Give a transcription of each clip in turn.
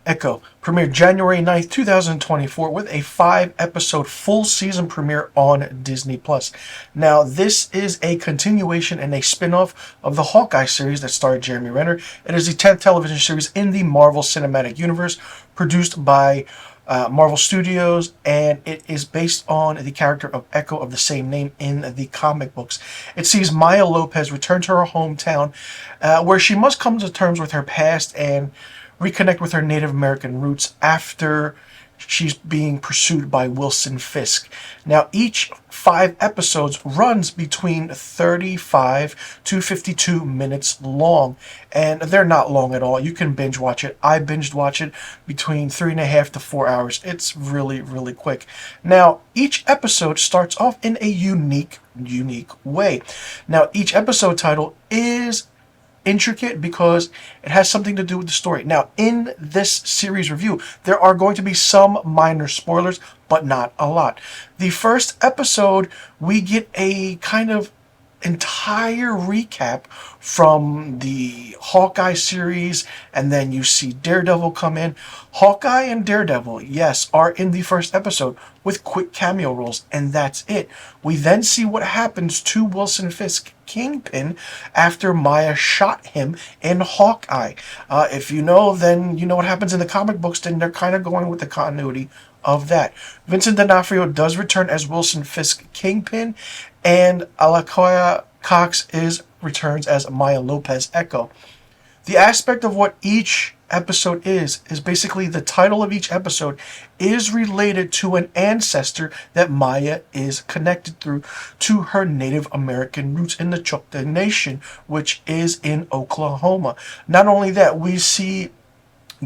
Echo premiered January 9th, 2024 with a 5-episode full season premiere on Disney+. Now, this is a continuation and a spin-off of the Hawkeye series that starred Jeremy Renner. It is the 10th television series in the Marvel Cinematic Universe, produced by Marvel Studios, and it is based on the character of Echo of the same name in the comic books. It sees Maya Lopez return to her hometown, where she must come to terms with her past and reconnect with her Native American roots after she's being pursued by Wilson Fisk. Now, each 5 episodes runs between 35 to 52 minutes long, and they're not long at all. You can binge watch it. I binged watch it between 3.5 to 4 hours. It's really, really quick. Now, each episode starts off in a unique way. Now, each episode title is intricate because it has something to do with the story. Now, in this series review, there are going to be some minor spoilers, but not a lot. The first episode, we get a kind of entire recap from the Hawkeye series, and then you see Daredevil come in. Hawkeye and Daredevil, yes, are in the first episode with quick cameo roles, and that's it. We then see what happens to Wilson Fisk, Kingpin, after Maya shot him in Hawkeye. If you know, then you know what happens in the comic books, then they're kind of going with the continuity of that. Vincent D'Onofrio does return as Wilson Fisk, Kingpin, and Alakoya Cox returns as Maya Lopez, Echo. The aspect of what each episode is basically the title of each episode is related to an ancestor that Maya is connected through to her Native American roots in the Choctaw Nation, which is in Oklahoma. Not only that, we see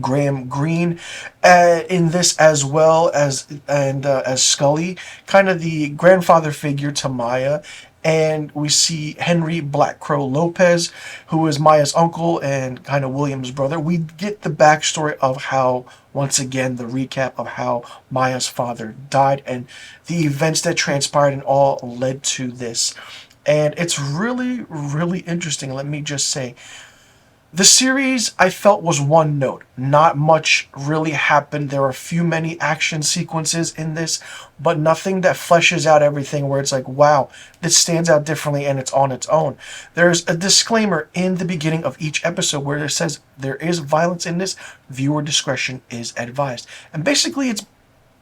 Graham Greene in this, as well as Scully, kind of the grandfather figure to Maya. And we see Henry Black Crow Lopez, who is Maya's uncle and kind of William's brother. We get the backstory of how, once again, the recap of how Maya's father died and the events that transpired and all led to this. And it's really, really interesting, let me just say. The series, I felt, was one note. Not much really happened. There are many action sequences in this, but nothing that fleshes out everything where it's like, wow, this stands out differently and it's on its own. There's a disclaimer in the beginning of each episode where it says there is violence in this. Viewer discretion is advised. And basically, it's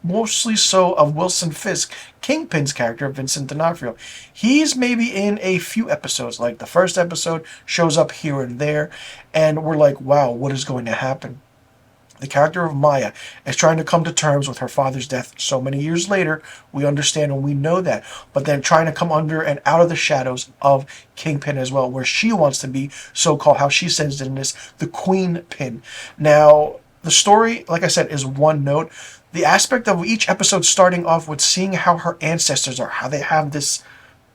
mostly so of Wilson Fisk, Kingpin's character, Vincent D'Onofrio. He's maybe in a few episodes, like the first episode shows up here and there, and we're like, wow, what is going to happen? The character of Maya is trying to come to terms with her father's death so many years later. We understand and we know that. But then trying to come under and out of the shadows of Kingpin as well, where she wants to be so-called, how she says it in this, the Queen Pin. Now, the story, like I said, is one note. The aspect of each episode starting off with seeing how her ancestors are, how they have this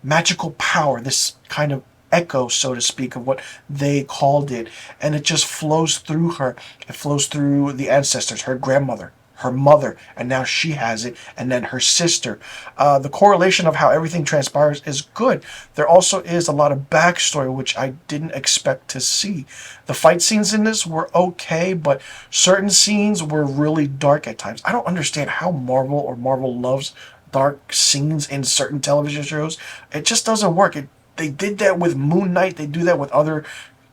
magical power, this kind of echo, so to speak, of what they called it. And it just flows through her. It flows through the ancestors, her grandmother, her mother, and now she has it, and then her sister. The correlation of how everything transpires is good. There also is a lot of backstory, which I didn't expect to see. The fight scenes in this were okay, but certain scenes were really dark at times. I don't understand how Marvel loves dark scenes in certain television shows. It just doesn't work. They did that with Moon Knight. They do that with other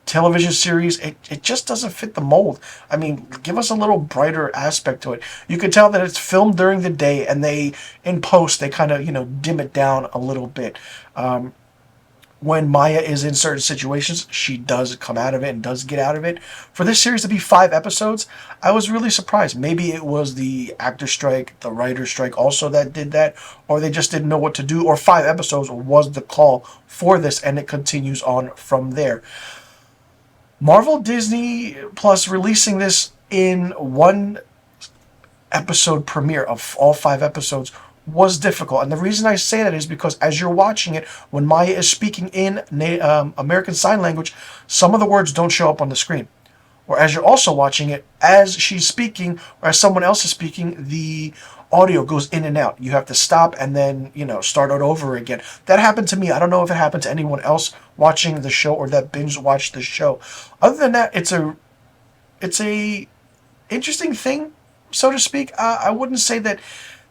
television series. It just doesn't fit the mold. I mean, give us a little brighter aspect to it. You can tell that it's filmed during the day, and in post, they kind of, dim it down a little bit. When Maya is in certain situations, she does come out of it and does get out of it. For this series to be 5 episodes, I was really surprised. Maybe it was the actor strike, the writer strike also that did that, or they just didn't know what to do, or 5 episodes was the call for this, and it continues on from there. Marvel Disney Plus releasing this in one episode premiere of all 5 episodes was difficult. And the reason I say that is because as you're watching it, when Maya is speaking in American Sign Language, some of the words don't show up on the screen. Or as you're also watching it, as she's speaking or as someone else is speaking, the audio goes in and out. You have to stop and then, start it over again. That happened to me. I don't know if it happened to anyone else watching the show or that binge watched the show. Other than that, it's a interesting thing, so to speak. I wouldn't say that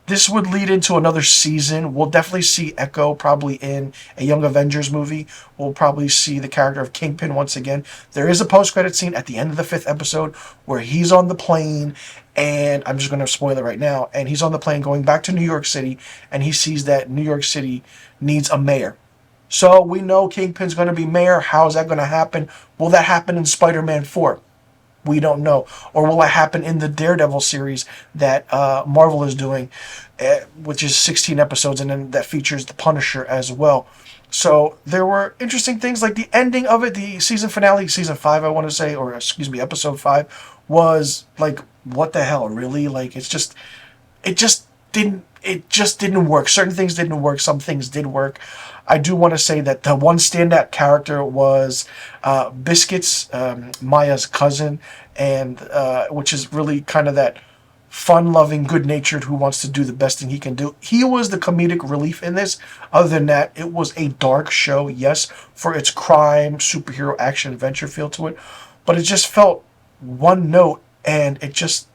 this would lead into another season. We'll definitely see Echo probably in a Young Avengers movie. We'll probably see the character of Kingpin once again. There is a post-credit scene at the end of the 5th episode where he's on the plane, and I'm just going to spoil it right now, and he's on the plane going back to New York City, and he sees that New York City needs a mayor. So we know Kingpin's going to be mayor. How is that going to happen? Will that happen in Spider-Man 4? We don't know. Or will it happen in the Daredevil series that Marvel is doing, which is 16 episodes, and then that features the Punisher as well. So there were interesting things like the ending of it, the season finale, season 5, I want to say, or excuse me, episode 5, was like, what the hell, really? Like, it just didn't work. Certain things didn't work. Some things did work. I do want to say that the one standout character was Biscuits, Maya's cousin, and which is really kind of that fun-loving, good-natured, who wants to do the best thing he can do. He was the comedic relief in this. Other than that, it was a dark show, yes, for its crime, superhero, action, adventure feel to it, but it just felt one note, and it just,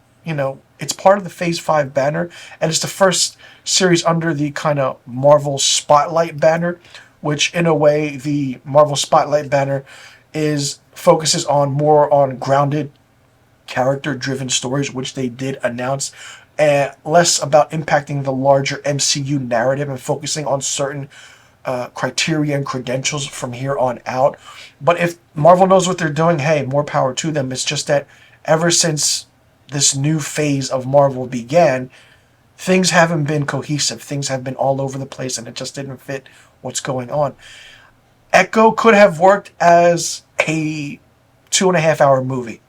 it's part of the Phase 5 banner, and it's the first series under the kind of Marvel Spotlight banner, which in a way the Marvel Spotlight banner focuses on more on grounded, character-driven stories, which they did announce, and less about impacting the larger MCU narrative and focusing on certain criteria and credentials from here on out. But if Marvel knows what they're doing, hey, more power to them. It's just that ever since this new phase of Marvel began, things haven't been cohesive. Things have been all over the place, and it just didn't fit what's going on. Echo could have worked as a 2.5-hour movie.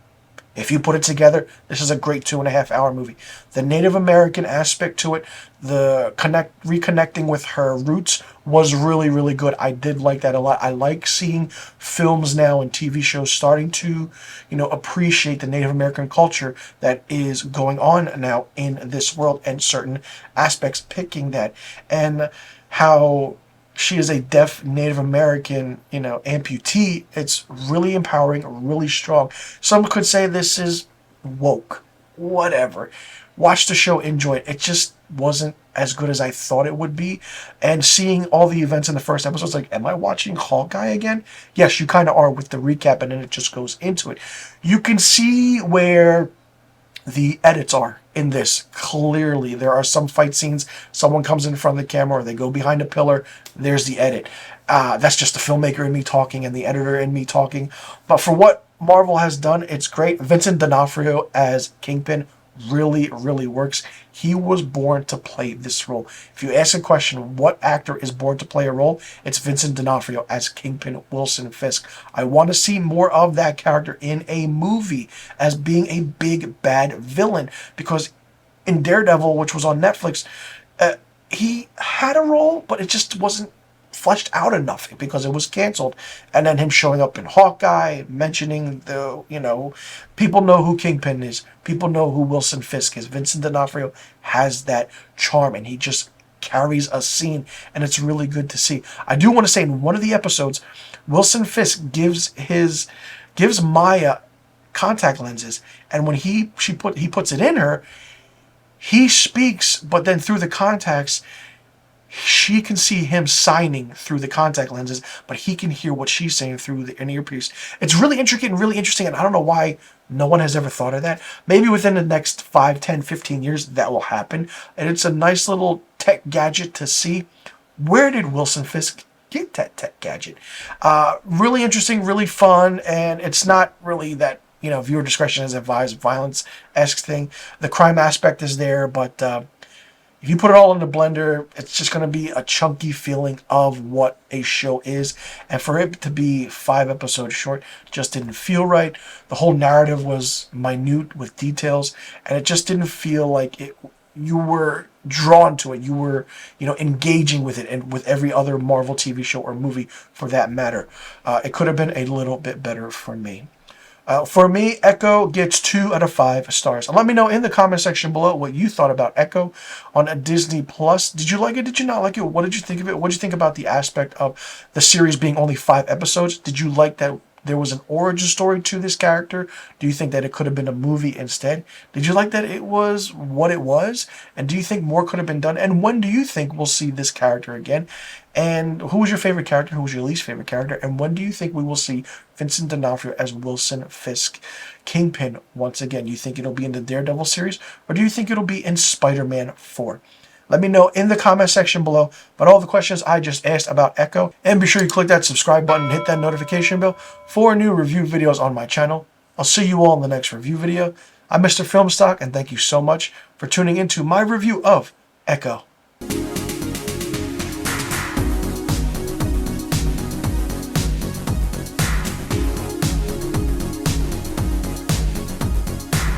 If you put it together, this is a great 2.5-hour movie. The Native American aspect to it, the reconnecting with her roots was really, really good. I did like that a lot. I like seeing films now and TV shows starting to, appreciate the Native American culture that is going on now in this world, and certain aspects picking that, and how she is a deaf Native American, amputee. It's really empowering, really strong. Some could say this is woke. Whatever. Watch the show, enjoy it. It just wasn't as good as I thought it would be. And seeing all the events in the first episode, it's like, am I watching Hawkeye again? Yes, you kind of are with the recap, and then it just goes into it. You can see where the edits are in this. Clearly, there are some fight scenes, someone comes in front of the camera or they go behind a pillar, there's the edit. That's just the filmmaker in me talking and the editor in me talking. But for what Marvel has done, it's great. Vincent D'Onofrio as Kingpin really, really works. He was born to play this role. If you ask a question, what actor is born to play a role? It's Vincent D'Onofrio as Kingpin Wilson Fisk. I want to see more of that character in a movie as being a big bad villain, because in Daredevil, which was on Netflix, he had a role, but it just wasn't fleshed out enough because it was canceled. And then him showing up in Hawkeye, mentioning people know who Kingpin is, people know who Wilson Fisk is. Vincent D'Onofrio has that charm, and he just carries a scene, and it's really good to see. I do want to say, in one of the episodes, Wilson Fisk gives Maya contact lenses, and when he puts it in her, he speaks, but then through the contacts, she can see him signing through the contact lenses, but he can hear what she's saying through an earpiece. It's really intricate and really interesting, and I don't know why no one has ever thought of that. Maybe within the next 5, 10, 15 years that will happen, and it's a nice little tech gadget to see. Where did Wilson Fisk get that tech gadget? Really interesting, really fun, and it's not really that, viewer discretion is advised, violence-esque thing. The crime aspect is there, but if you put it all in the blender, it's just going to be a chunky feeling of what a show is. And for it to be 5 episodes short just didn't feel right. The whole narrative was minute with details, and it just didn't feel like you were drawn to it. You were, engaging with it, and with every other Marvel TV show or movie for that matter. It could have been a little bit better for me. For me, Echo gets 2 out of 5 stars. And let me know in the comment section below what you thought about Echo on Disney Plus. Did you like it? Did you not like it? What did you think of it? What did you think about the aspect of the series being only 5 episodes? Did you like that there was an origin story to this character? Do you think that it could have been a movie instead? Did you like that it was what it was? And do you think more could have been done? And when do you think we'll see this character again? And who was your favorite character? Who was your least favorite character? And when do you think we will see Vincent D'Onofrio as Wilson Fisk, Kingpin once again? You think it'll be in the Daredevil series, or do you think it'll be in Spider-Man 4? Let me know in the comment section below about all the questions I just asked about Echo. And be sure you click that subscribe button and hit that notification bell for new review videos on my channel. I'll see you all in the next review video. I'm Mr. Filmstock, and thank you so much for tuning into my review of Echo.